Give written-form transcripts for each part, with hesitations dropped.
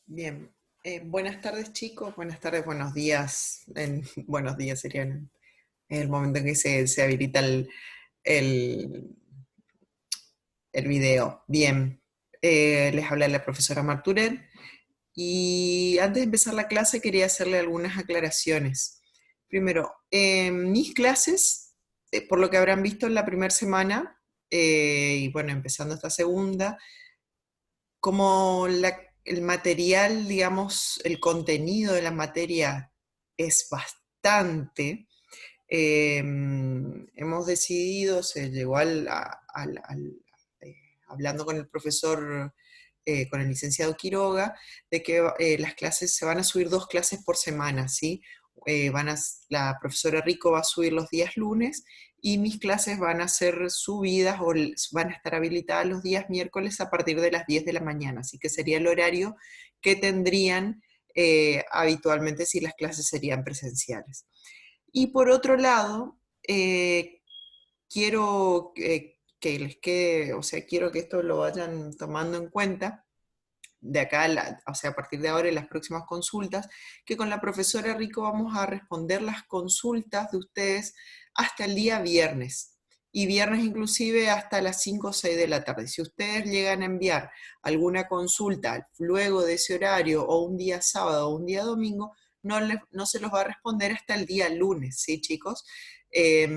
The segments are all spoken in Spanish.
Bien. Buenas tardes, chicos. Buenas tardes, buenos días. Buenos días serían el momento en que se habilita el, el video. Bien. Les habla la profesora Marturet. Y antes de empezar la clase quería hacerle algunas aclaraciones. Primero, mis clases, por lo que habrán visto en la primera semana, y bueno, empezando esta segunda, como el material, digamos, el contenido de la materia es bastante, hemos decidido, se llegó hablando con el profesor, con el licenciado Quiroga, de que las clases se van a subir 2 clases por semana, ¿sí? La profesora Rico va a subir los días lunes y mis clases van a ser subidas o van a estar habilitadas los días miércoles a partir de las 10 de la mañana, así que sería el horario que tendrían habitualmente si las clases serían presenciales. Y por otro lado, quiero que les quede, o sea, quiero que esto lo vayan tomando en cuenta de acá, o sea, a partir de ahora en las próximas consultas, que con la profesora Rico vamos a responder las consultas de ustedes hasta el día viernes. Y viernes inclusive hasta las 5 o 6 de la tarde. Si ustedes llegan a enviar alguna consulta luego de ese horario o un día sábado o un día domingo, no se los va a responder hasta el día lunes, ¿sí, chicos? Eh,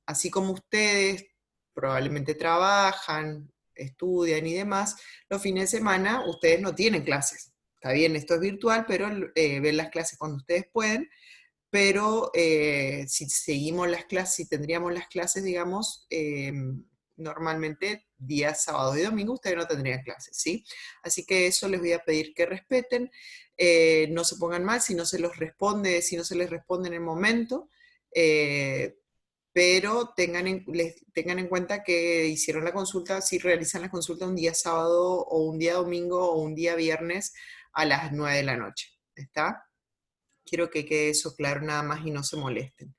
Así como ustedes probablemente trabajan, estudian y demás, los fines de semana ustedes no tienen clases. Está bien, esto es virtual, pero ven las clases cuando ustedes pueden, pero si seguimos las clases, si tendríamos las clases, digamos, normalmente días sábado y domingo ustedes no tendrían clases, ¿sí? Así que eso les voy a pedir que respeten, no se pongan mal si no se los responde, si no se les responde en el momento, eh, pero tengan en cuenta que hicieron la consulta, si realizan la consulta un día sábado o un día domingo o un día viernes a las 9 de la noche, ¿está? Quiero que quede eso claro nada más y no se molesten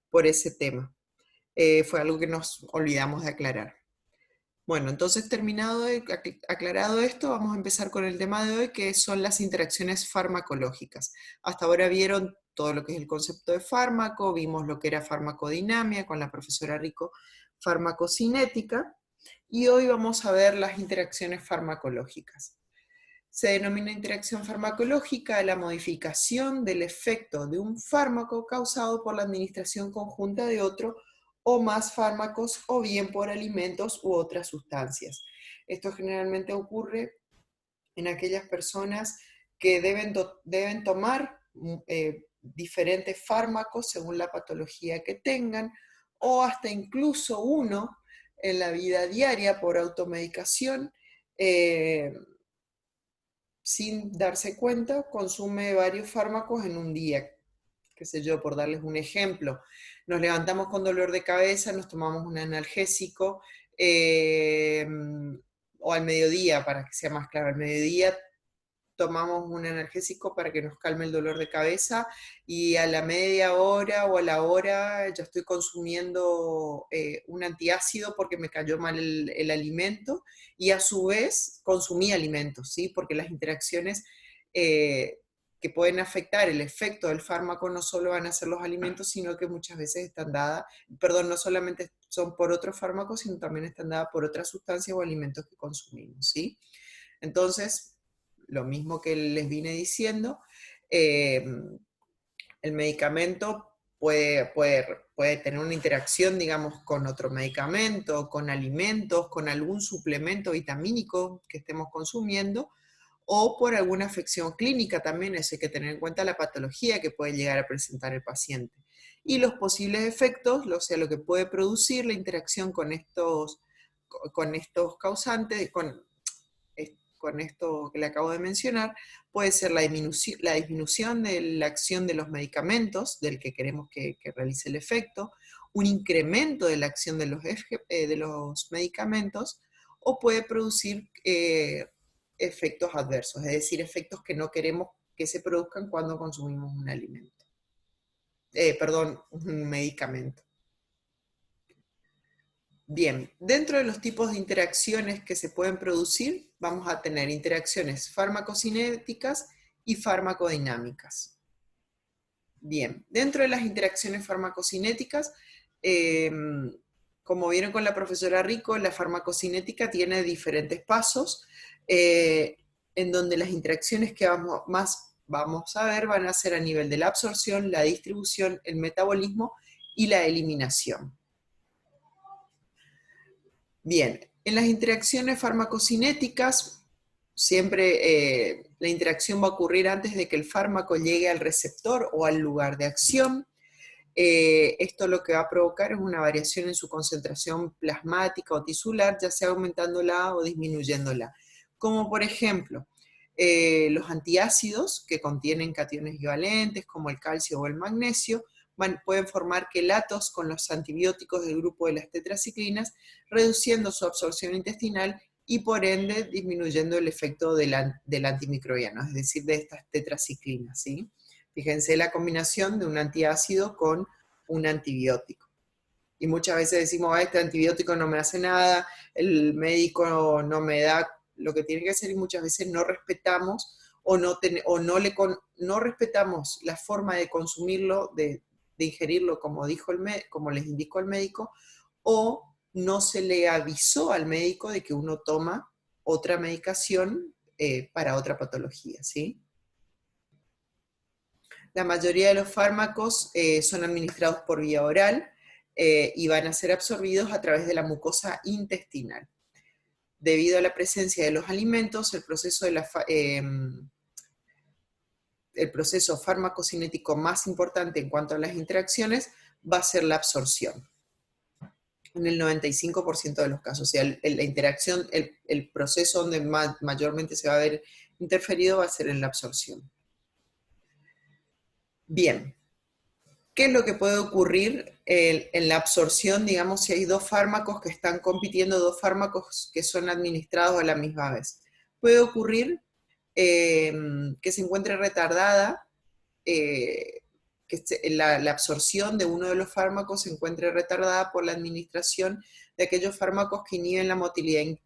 por ese tema. Fue algo que nos olvidamos de aclarar. Bueno, entonces aclarado esto, vamos a empezar con el tema de hoy, que son las interacciones farmacológicas. Hasta ahora vieron todo lo que es el concepto de fármaco, vimos lo que era farmacodinamia con la profesora Rico, farmacocinética, y hoy vamos a ver las interacciones farmacológicas. Se denomina interacción farmacológica a la modificación del efecto de un fármaco causado por la administración conjunta de otro o más fármacos o bien por alimentos u otras sustancias. Esto generalmente ocurre en aquellas personas que deben tomar diferentes fármacos según la patología que tengan o hasta incluso uno en la vida diaria por automedicación. Sin darse cuenta, consume varios fármacos en un día. Qué sé yo, por darles un ejemplo. Nos levantamos con dolor de cabeza, nos tomamos un analgésico, eh, o al mediodía, para que sea más claro, al mediodía tomamos un analgésico para que nos calme el dolor de cabeza y a la media hora o a la hora ya estoy consumiendo un antiácido porque me cayó mal el alimento y a su vez consumí alimentos, ¿sí? Porque las interacciones que pueden afectar el efecto del fármaco no solo van a ser los alimentos, sino que muchas veces están dadas, perdón, no solamente son por otros fármacos, sino también están dadas por otras sustancias o alimentos que consumimos, ¿sí? Entonces, lo mismo que les vine diciendo, eh, el medicamento puede tener una interacción, digamos, con otro medicamento, con alimentos, con algún suplemento vitamínico que estemos consumiendo, o por alguna afección clínica también, eso hay que tener en cuenta la patología que puede llegar a presentar el paciente. Y los posibles efectos, o sea, lo que puede producir la interacción con estos causantes, con esto que le acabo de mencionar, puede ser la disminución de la acción de los medicamentos, del que queremos que realice el efecto, un incremento de la acción de los medicamentos, o puede producir efectos adversos, es decir, efectos que no queremos que se produzcan cuando consumimos un alimento. Perdón, un medicamento. Bien, dentro de los tipos de interacciones que se pueden producir, vamos a tener interacciones farmacocinéticas y farmacodinámicas. Bien, dentro de las interacciones farmacocinéticas, eh, como vieron con la profesora Rico, la farmacocinética tiene diferentes pasos, en donde las interacciones que vamos a ver van a ser a nivel de la absorción, la distribución, el metabolismo y la eliminación. Bien, en las interacciones farmacocinéticas, siempre la interacción va a ocurrir antes de que el fármaco llegue al receptor o al lugar de acción. Esto lo que va a provocar es una variación en su concentración plasmática o tisular, ya sea aumentándola o disminuyéndola. Como por ejemplo, los antiácidos que contienen cationes equivalentes, como el calcio o el magnesio, pueden formar quelatos con los antibióticos del grupo de las tetraciclinas, reduciendo su absorción intestinal y por ende disminuyendo el efecto del antimicrobiano, es decir, de estas tetraciclinas, ¿sí? Fíjense la combinación de un antiácido con un antibiótico. Y muchas veces decimos, este antibiótico no me hace nada, el médico no me da lo que tiene que hacer, y muchas veces no respetamos o no respetamos la forma de consumirlo, de ingerirlo como les indicó el médico, o no se le avisó al médico de que uno toma otra medicación para otra patología, ¿sí? La mayoría de los fármacos son administrados por vía oral y van a ser absorbidos a través de la mucosa intestinal. Debido a la presencia de los alimentos, el proceso farmacocinético más importante en cuanto a las interacciones va a ser la absorción, en el 95% de los casos. O sea, la interacción, el proceso donde mayormente se va a ver interferido va a ser en la absorción. Bien, ¿qué es lo que puede ocurrir en la absorción, digamos, si hay dos fármacos que están compitiendo, dos fármacos que son administrados a la misma vez? Puede ocurrir que se encuentre retardada, la absorción de uno de los fármacos se encuentre retardada por la administración de aquellos fármacos que inhiben la motilidad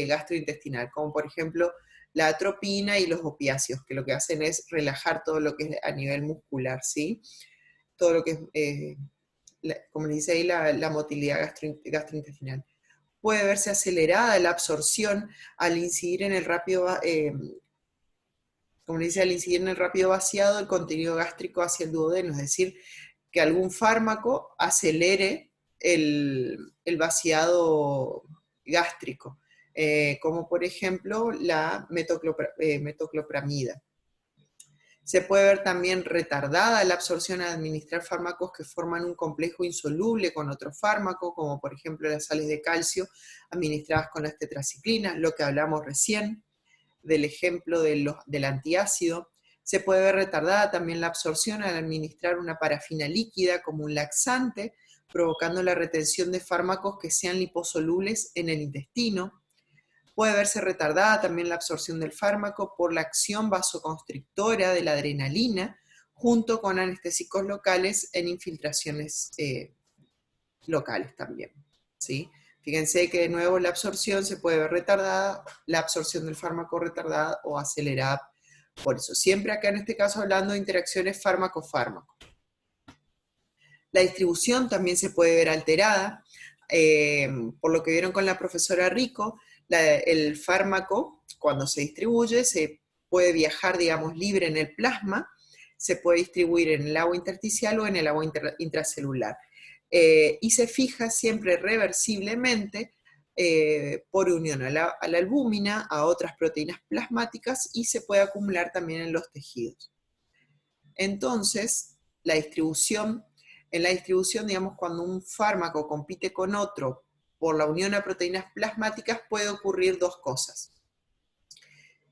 gastrointestinal, como por ejemplo la atropina y los opiáceos, que lo que hacen es relajar todo lo que es a nivel muscular, ¿sí? Todo lo que es, como le dice ahí, la motilidad gastrointestinal. Puede verse acelerada la absorción al incidir en el rápido, como le dice, al incidir en el rápido vaciado del contenido gástrico hacia el duodeno, es decir, que algún fármaco acelere el vaciado gástrico, como por ejemplo la metoclopramida. Se puede ver también retardada la absorción al administrar fármacos que forman un complejo insoluble con otro fármaco, como por ejemplo las sales de calcio administradas con las tetraciclinas, lo que hablamos recién del ejemplo del antiácido. Se puede ver retardada también la absorción al administrar una parafina líquida como un laxante, provocando la retención de fármacos que sean liposolubles en el intestino. Puede verse retardada también la absorción del fármaco por la acción vasoconstrictora de la adrenalina, junto con anestésicos locales en infiltraciones locales también, ¿sí? Fíjense que de nuevo la absorción se puede ver retardada, la absorción del fármaco retardada o acelerada. Por eso, siempre acá en este caso hablando de interacciones fármaco-fármaco. La distribución también se puede ver alterada, por lo que vieron con la profesora Rico, el fármaco cuando se distribuye se puede viajar, digamos, libre en el plasma, se puede distribuir en el agua intersticial o en el agua intracelular. Y se fija siempre reversiblemente por unión a la albúmina, a otras proteínas plasmáticas, y se puede acumular también en los tejidos. Entonces, en la distribución, digamos, cuando un fármaco compite con otro por la unión a proteínas plasmáticas, puede ocurrir dos cosas.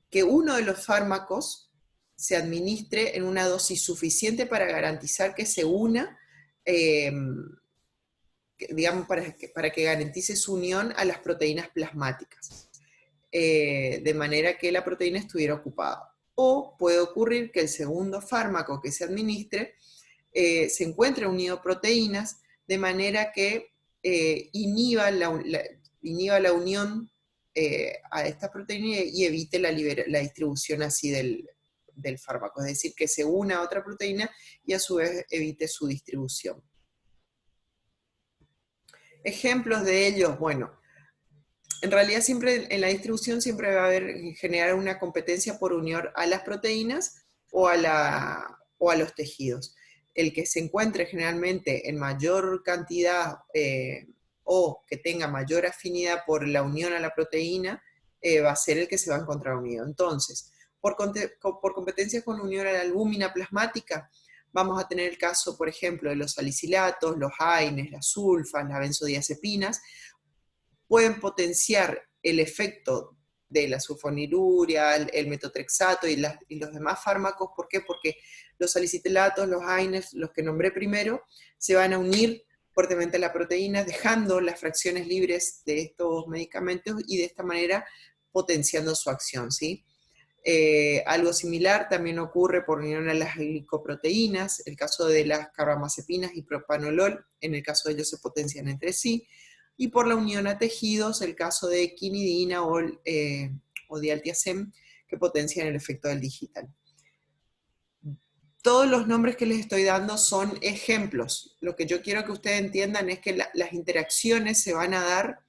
Que uno de los fármacos se administre en una dosis suficiente para garantizar que se una, digamos, para que garantice su unión a las proteínas plasmáticas, de manera que la proteína estuviera ocupada. O puede ocurrir que el segundo fármaco que se administre se encuentre unido a proteínas, de manera que inhiba la unión a esta proteína y evite la distribución así del fármaco, es decir, que se una a otra proteína y a su vez evite su distribución. Ejemplos de ellos, bueno, en realidad siempre en la distribución siempre va a haber, generar una competencia por unión a las proteínas o a los tejidos. El que se encuentre generalmente en mayor cantidad o que tenga mayor afinidad por la unión a la proteína va a ser el que se va a encontrar unido. Entonces, por competencia con unión a la albúmina plasmática, vamos a tener el caso, por ejemplo, de los salicilatos, los AINES, las sulfas, las benzodiazepinas, pueden potenciar el efecto de la sulfonilurea, el metotrexato y los demás fármacos. ¿Por qué? Porque los salicilatos, los AINES, los que nombré primero, se van a unir fuertemente a la proteína, dejando las fracciones libres de estos medicamentos y de esta manera potenciando su acción, ¿sí? Algo similar también ocurre por unión a las glicoproteínas, el caso de las carbamazepinas y propanolol, en el caso de ellos se potencian entre sí, y por la unión a tejidos, el caso de quinidina o dialtiazem, que potencian el efecto del digital. Todos los nombres que les estoy dando son ejemplos. Lo que yo quiero que ustedes entiendan es que las interacciones se van a dar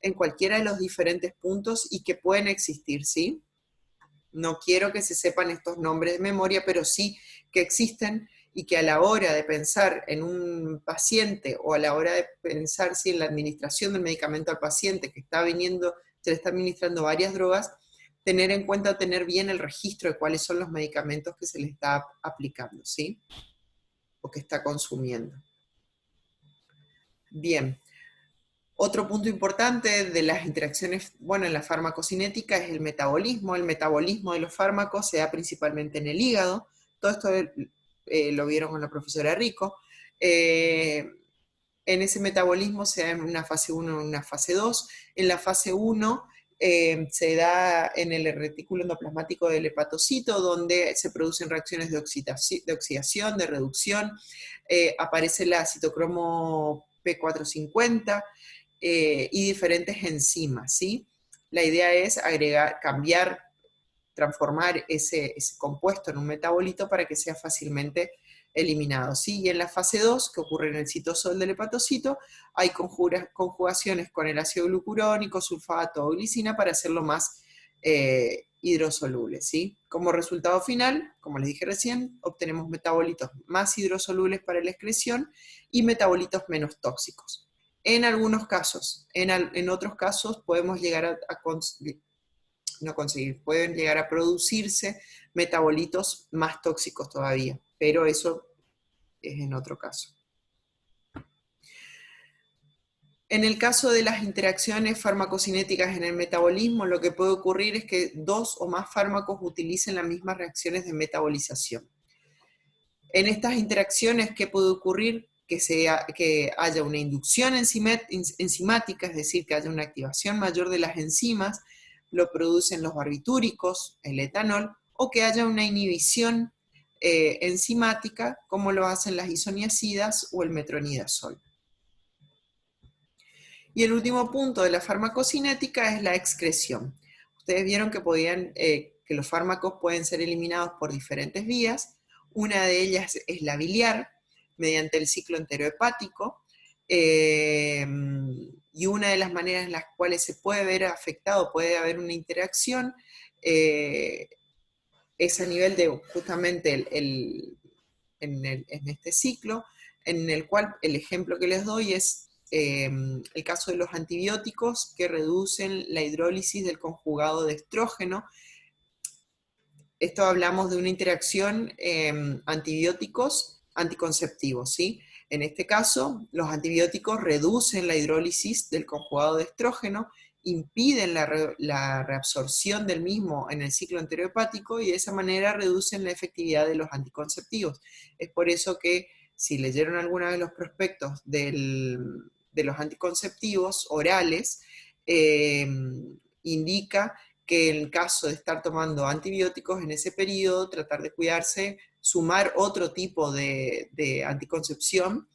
en cualquiera de los diferentes puntos y que pueden existir, ¿sí? No quiero que se sepan estos nombres de memoria, pero sí que existen y que a la hora de pensar en un paciente o a la hora de pensar en la administración del medicamento al paciente que está viniendo, se le está administrando varias drogas, tener en cuenta, tener bien el registro de cuáles son los medicamentos que se le está aplicando, ¿sí? O que está consumiendo. Bien. Otro punto importante de las interacciones, bueno, en la farmacocinética es el metabolismo. El metabolismo de los fármacos se da principalmente en el hígado. Todo esto lo vieron con la profesora Rico. En ese metabolismo se da en una fase 1 y una fase 2. En la fase 1 se da en el retículo endoplasmático del hepatocito, donde se producen reacciones de oxidación, de reducción. Aparece la citocromo P450, y diferentes enzimas, ¿sí? La idea es cambiar, transformar ese compuesto en un metabolito para que sea fácilmente eliminado, ¿sí? Y en la fase 2, que ocurre en el citosol del hepatocito, hay conjugaciones con el ácido glucurónico, sulfato o glicina para hacerlo más hidrosoluble, ¿sí? Como resultado final, como les dije recién, obtenemos metabolitos más hidrosolubles para la excreción y metabolitos menos tóxicos. En algunos casos, en otros casos podemos llegar no conseguir, pueden llegar a producirse metabolitos más tóxicos todavía, pero eso es en otro caso. En el caso de las interacciones farmacocinéticas en el metabolismo, lo que puede ocurrir es que dos o más fármacos utilicen las mismas reacciones de metabolización. En estas interacciones, ¿qué puede ocurrir? Que haya una inducción enzimática, es decir, que haya una activación mayor de las enzimas, lo producen los barbitúricos, el etanol, o que haya una inhibición enzimática, como lo hacen las isoniacidas o el metronidazol. Y el último punto de la farmacocinética es la excreción. Ustedes vieron que los fármacos pueden ser eliminados por diferentes vías. Una de ellas es la biliar, mediante el ciclo enterohepático, y una de las maneras en las cuales se puede ver afectado, puede haber una interacción, es a nivel de justamente en este ciclo, en el cual el ejemplo que les doy es el caso de los antibióticos que reducen la hidrólisis del conjugado de estrógeno. Esto hablamos de una interacción antibióticos anticonceptivos, ¿sí? En este caso, los antibióticos reducen la hidrólisis del conjugado de estrógeno, impiden la reabsorción del mismo en el ciclo enterohepático y de esa manera reducen la efectividad de los anticonceptivos. Es por eso que si leyeron alguna vez los prospectos de los anticonceptivos orales, indica que en el caso de estar tomando antibióticos en ese periodo, tratar de cuidarse, sumar otro tipo de anticoncepción,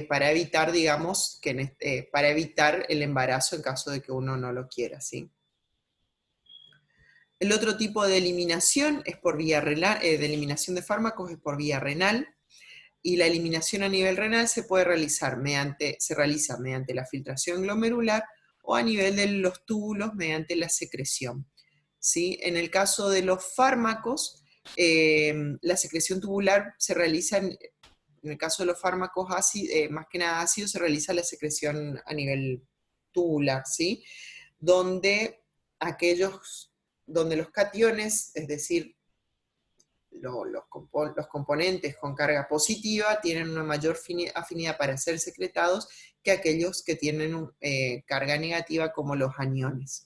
para evitar, digamos, para evitar el embarazo en caso de que uno no lo quiera, ¿sí? El otro tipo de eliminación es por vía renal, de eliminación de fármacos es por vía renal, y la eliminación a nivel renal se realiza mediante la filtración glomerular o a nivel de los túbulos mediante la secreción. ¿Sí? En el caso de los fármacos, la secreción tubular se realiza, en el caso de los fármacos más que nada ácidos, se realiza la secreción a nivel tubular, ¿sí? Donde donde los cationes, es decir, los componentes con carga positiva tienen una mayor afinidad para ser secretados que aquellos que tienen carga negativa como los aniones.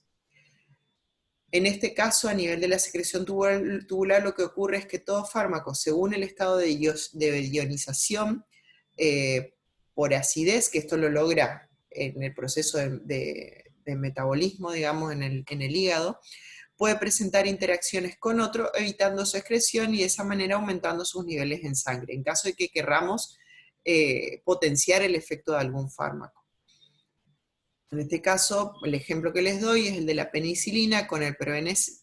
En este caso, a nivel de la secreción tubular, lo que ocurre es que todo fármaco, según el estado de ionización por acidez, que esto lo logra en el proceso de metabolismo, digamos, en el hígado, puede presentar interacciones con otro, evitando su excreción y de esa manera aumentando sus niveles en sangre, en caso de que querramos potenciar el efecto de algún fármaco. En este caso, el ejemplo que les doy es el de la penicilina con el Prevenacid,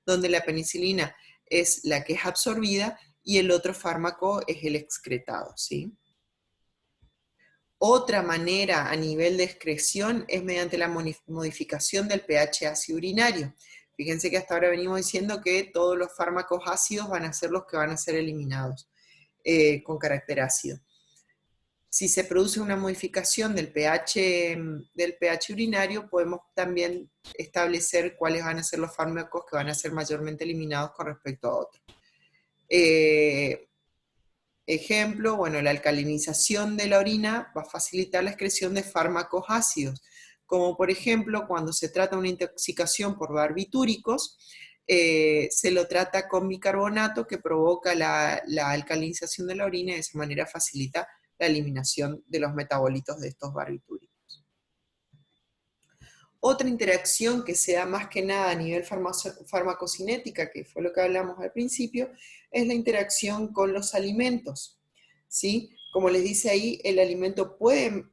donde la penicilina es la que es absorbida y el otro fármaco es el excretado, ¿sí? Otra manera a nivel de excreción es mediante la modificación del pH ácido urinario. Fíjense que hasta ahora venimos diciendo que todos los fármacos ácidos van a ser los que van a ser eliminados con carácter ácido. Si se produce una modificación del pH urinario, podemos también establecer cuáles van a ser los fármacos que van a ser mayormente eliminados con respecto a otros. Ejemplo, bueno, la alcalinización de la orina va a facilitar la excreción de fármacos ácidos, como por ejemplo cuando se trata de una intoxicación por barbitúricos, se lo trata con bicarbonato que provoca la alcalinización de la orina y de esa manera facilita la eliminación de los metabolitos de estos barbitúricos. Otra interacción que se da más que nada a nivel farmacocinética, que fue lo que hablamos al principio, es la interacción con los alimentos, ¿sí? Como les dice ahí, el alimento puede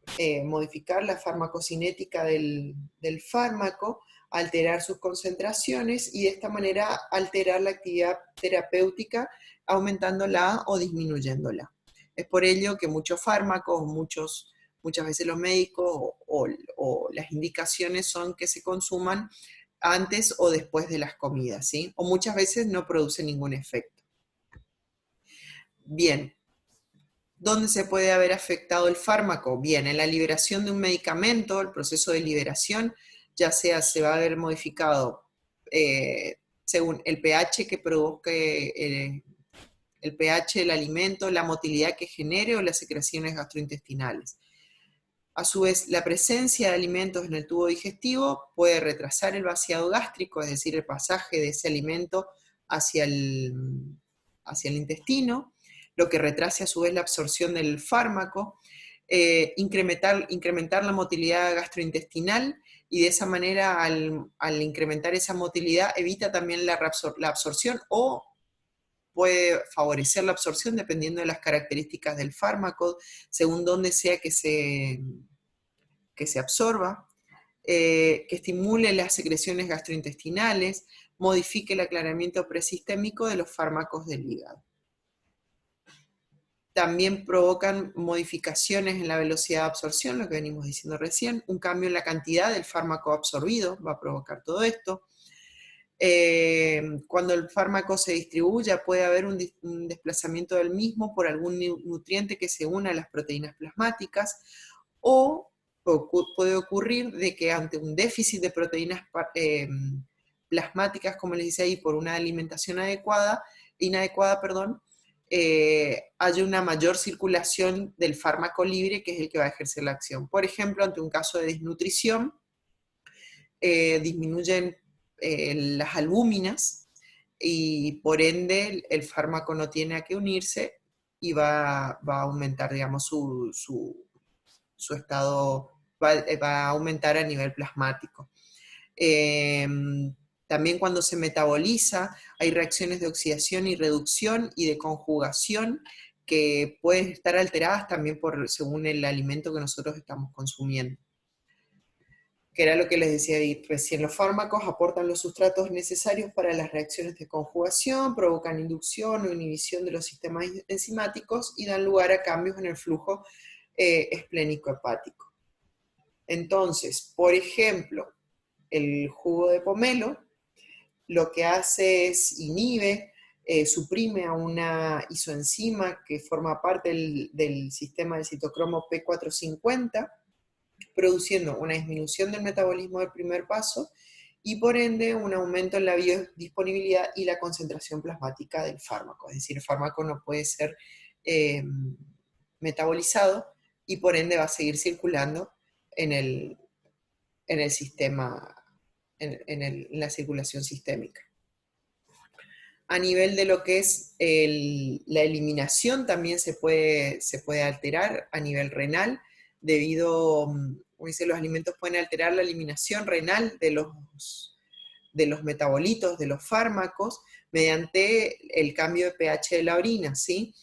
modificar la farmacocinética del fármaco, alterar sus concentraciones y de esta manera alterar la actividad terapéutica, aumentándola o disminuyéndola. Es por ello que muchos fármacos, muchas veces los médicos o las indicaciones son que se consuman antes o después de las comidas, ¿sí? O muchas veces no produce ningún efecto. Bien, ¿dónde se puede haber afectado el fármaco? Bien, en la liberación de un medicamento, el proceso de liberación, ya sea se va a haber modificado según el pH que produzca el pH del alimento, la motilidad que genere o las secreciones gastrointestinales. A su vez, la presencia de alimentos en el tubo digestivo puede retrasar el vaciado gástrico, es decir, el pasaje de ese alimento hacia el intestino, lo que retrase a su vez la absorción del fármaco, incrementar la motilidad gastrointestinal y de esa manera al incrementar esa motilidad evita también la absorción o puede favorecer la absorción dependiendo de las características del fármaco, según dónde sea que se absorba, que estimule las secreciones gastrointestinales, modifique el aclaramiento presistémico de los fármacos del hígado. También provocan modificaciones en la velocidad de absorción, lo que venimos diciendo recién, un cambio en la cantidad del fármaco absorbido va a provocar todo esto. Cuando el fármaco se distribuya puede haber un desplazamiento del mismo por algún nutriente que se una a las proteínas plasmáticas o puede ocurrir de que ante un déficit de proteínas plasmáticas, como les dice ahí, por una alimentación inadecuada, haya una mayor circulación del fármaco libre, que es el que va a ejercer la acción. Por ejemplo, ante un caso de desnutrición, disminuyen las albúminas y por ende el fármaco no tiene a qué unirse y va a aumentar, digamos, su estado, va a aumentar a nivel plasmático. También cuando se metaboliza hay reacciones de oxidación y reducción y de conjugación que pueden estar alteradas también según el alimento que nosotros estamos consumiendo. Que era lo que les decía recién, los fármacos aportan los sustratos necesarios para las reacciones de conjugación, provocan inducción o inhibición de los sistemas enzimáticos y dan lugar a cambios en el flujo esplénico hepático. Entonces, por ejemplo, el jugo de pomelo lo que hace es inhibe, suprime a una isoenzima que forma parte del sistema del citocromo P450, produciendo una disminución del metabolismo del primer paso y por ende un aumento en la biodisponibilidad y la concentración plasmática del fármaco. Es decir, el fármaco no puede ser metabolizado y por ende va a seguir circulando en el sistema, en la circulación sistémica. A nivel de lo que es la eliminación también se puede alterar a nivel renal, debido, como dice, los alimentos pueden alterar la eliminación renal de los metabolitos, de los fármacos, mediante el cambio de pH de la orina, ¿sí?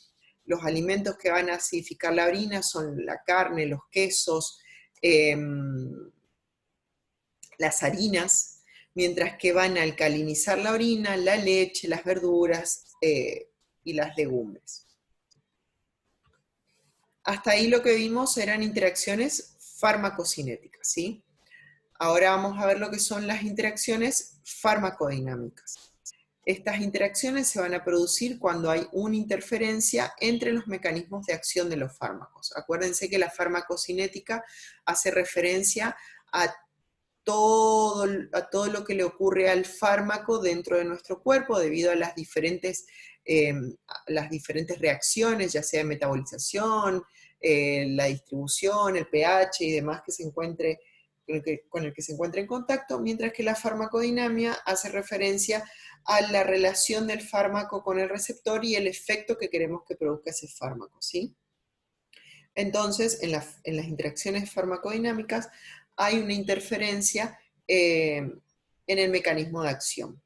Los alimentos que van a acidificar la orina son la carne, los quesos, las harinas, mientras que van a alcalinizar la orina, la leche, las verduras y las legumbres. Hasta ahí lo que vimos eran interacciones farmacocinéticas, ¿sí? Ahora vamos a ver lo que son las interacciones farmacodinámicas. Estas interacciones se van a producir cuando hay una interferencia entre los mecanismos de acción de los fármacos. Acuérdense que la farmacocinética hace referencia a todo lo que le ocurre al fármaco dentro de nuestro cuerpo debido a las diferentes reacciones, ya sea metabolización, la distribución, el pH y demás que se encuentre, con el que se encuentra en contacto, mientras que la farmacodinámica hace referencia a la relación del fármaco con el receptor y el efecto que queremos que produzca ese fármaco, ¿sí? Entonces, en las interacciones farmacodinámicas hay una interferencia en el mecanismo de acción.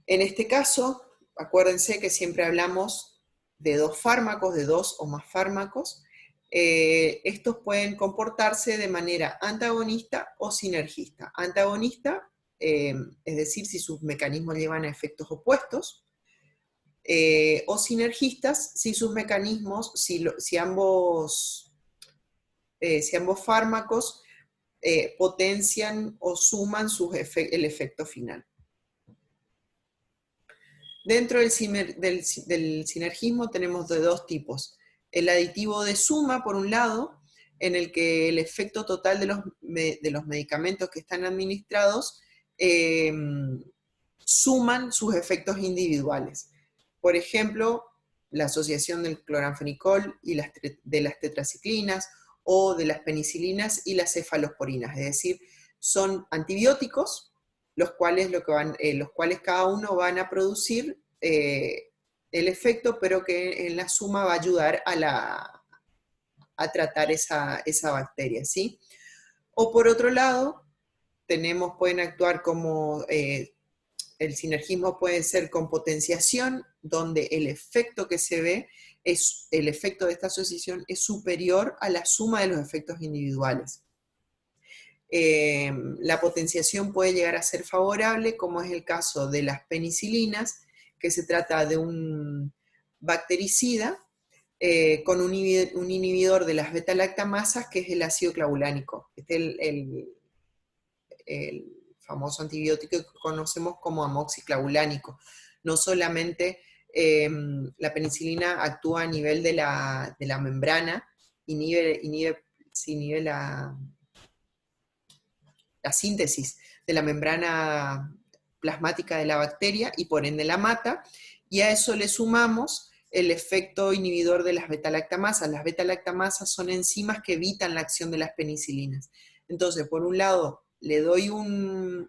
En este caso, acuérdense que siempre hablamos de dos fármacos, de dos o más fármacos. Estos pueden comportarse de manera antagonista o sinergista. Antagonista, es decir, si sus mecanismos llevan a efectos opuestos, o sinergistas, si sus mecanismos, si ambos fármacos potencian o suman el efecto final. Dentro del sinergismo tenemos de dos tipos. El aditivo de suma, por un lado, en el que el efecto total de los medicamentos que están administrados suman sus efectos individuales. Por ejemplo, la asociación del cloranfenicol y de las tetraciclinas, o de las penicilinas y las cefalosporinas, es decir, son antibióticos, los cuales cada uno van a producir el efecto, pero que en la suma va a ayudar a tratar esa bacteria, ¿sí? O por otro lado, pueden actuar como, el sinergismo puede ser con potenciación, donde el efecto que se ve, el efecto de esta asociación es superior a la suma de los efectos individuales. La potenciación puede llegar a ser favorable, como es el caso de las penicilinas, que se trata de un bactericida con un inhibidor de las beta-lactamasas, que es el ácido clavulánico. Este es el famoso antibiótico que conocemos como amoxiclavulánico. No solamente la penicilina actúa a nivel de la membrana, inhibe la síntesis de la membrana plasmática de la bacteria y por ende la mata, y a eso le sumamos el efecto inhibidor de las beta-lactamasas. Las beta-lactamasas son enzimas que evitan la acción de las penicilinas. Entonces, por un lado, le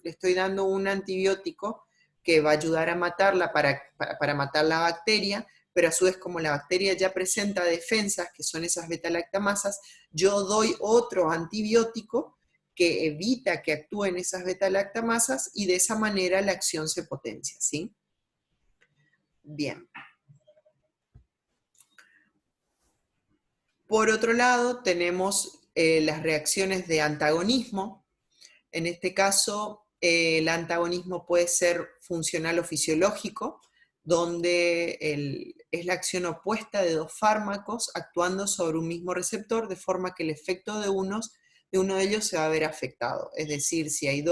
estoy dando un antibiótico que va a ayudar a matarla para matar la bacteria, pero a su vez, como la bacteria ya presenta defensas, que son esas beta-lactamasas, yo doy otro antibiótico que evita que actúen esas beta-lactamasas y de esa manera la acción se potencia, ¿sí? Bien. Por otro lado, tenemos las reacciones de antagonismo. En este caso, el antagonismo puede ser funcional o fisiológico, donde es la acción opuesta de dos fármacos actuando sobre un mismo receptor, de forma que el efecto de uno de ellos se va a ver afectado. Es decir, si hay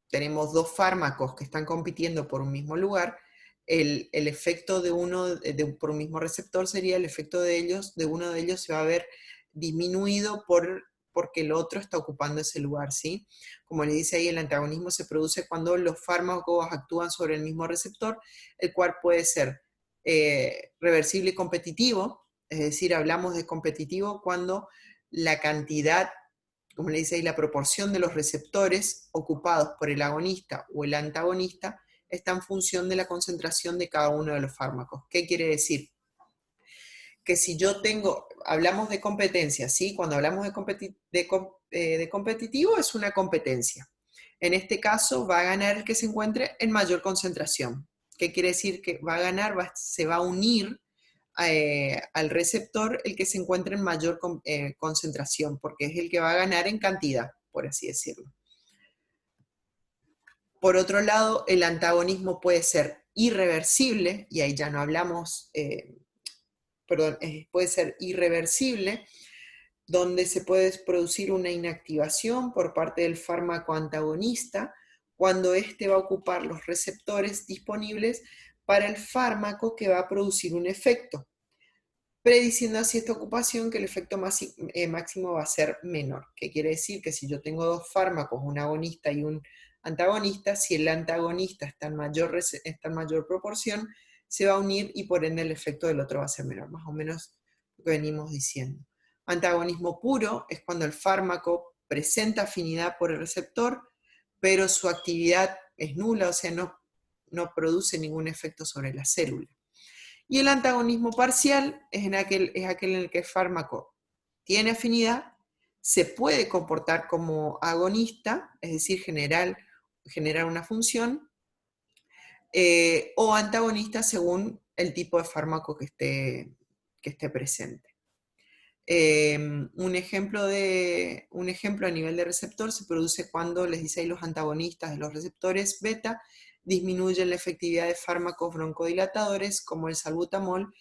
tenemos dos fármacos que están compitiendo por un mismo lugar, el efecto de uno por un mismo receptor sería el efecto de uno de ellos se va a ver disminuido porque el otro está ocupando ese lugar, ¿sí? Como le dice ahí, el antagonismo se produce cuando los fármacos actúan sobre el mismo receptor, el cual puede ser reversible y competitivo, es decir, hablamos de competitivo cuando la cantidad, como le dice ahí, la proporción de los receptores ocupados por el agonista o el antagonista está en función de la concentración de cada uno de los fármacos. ¿Qué quiere decir? Que si yo tengo, hablamos de competencia, ¿sí? Cuando hablamos de competitivo es una competencia. En este caso va a ganar el que se encuentre en mayor concentración. ¿Qué quiere decir? Que va a ganar, se va a unir al receptor el que se encuentra en mayor concentración, porque es el que va a ganar en cantidad, por así decirlo. Por otro lado, el antagonismo puede ser irreversible, y ahí ya no hablamos, puede ser irreversible, donde se puede producir una inactivación por parte del fármaco antagonista cuando éste va a ocupar los receptores disponibles para el fármaco que va a producir un efecto, prediciendo así esta ocupación que el efecto máximo va a ser menor. ¿Qué quiere decir? Que si yo tengo dos fármacos, un agonista y un antagonista, si el antagonista está en mayor proporción, se va a unir y por ende el efecto del otro va a ser menor, más o menos lo que venimos diciendo. Antagonismo puro es cuando el fármaco presenta afinidad por el receptor, pero su actividad es nula, o sea, no produce ningún efecto sobre la célula. Y el antagonismo parcial es aquel en el que el fármaco tiene afinidad, se puede comportar como agonista, es decir, generar una función, o antagonista según el tipo de fármaco que esté presente. Un ejemplo a nivel de receptor se produce cuando les dice ahí los antagonistas de los receptores beta disminuyen la efectividad de fármacos broncodilatadores como el salbutamol,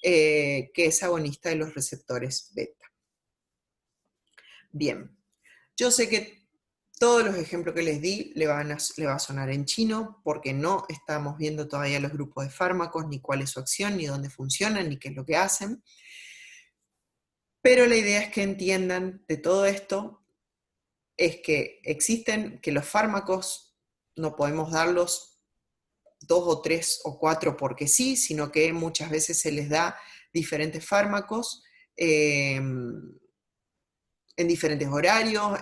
que es agonista de los receptores beta. Bien, yo sé que todos los ejemplos que les di le va a sonar en chino porque no estamos viendo todavía los grupos de fármacos, ni cuál es su acción, ni dónde funcionan, ni qué es lo que hacen. Pero la idea es que entiendan de todo esto es que los fármacos no podemos darlos 2 o 3 o 4 porque sí, sino que muchas veces se les da diferentes fármacos en diferentes horarios,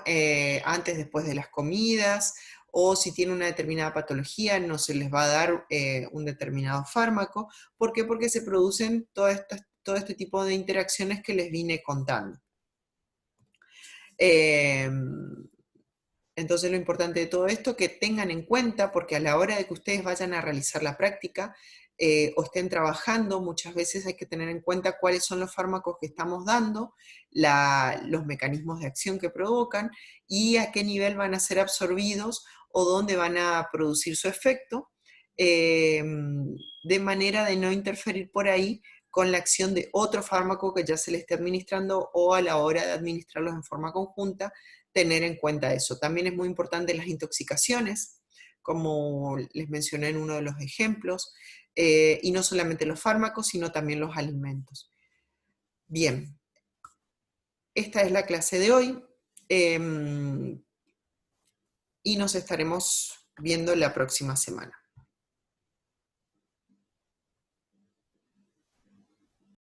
antes, después de las comidas, o si tiene una determinada patología, no se les va a dar un determinado fármaco. ¿Por qué? Porque se producen todo este tipo de interacciones que les vine contando. Entonces lo importante de todo esto que tengan en cuenta, porque a la hora de que ustedes vayan a realizar la práctica o estén trabajando, muchas veces hay que tener en cuenta cuáles son los fármacos que estamos dando, los mecanismos de acción que provocan y a qué nivel van a ser absorbidos o dónde van a producir su efecto, de manera de no interferir por ahí con la acción de otro fármaco que ya se le esté administrando o a la hora de administrarlos en forma conjunta, tener en cuenta eso. También es muy importante las intoxicaciones, como les mencioné en uno de los ejemplos, y no solamente los fármacos, sino también los alimentos. Bien, esta es la clase de hoy y nos estaremos viendo la próxima semana.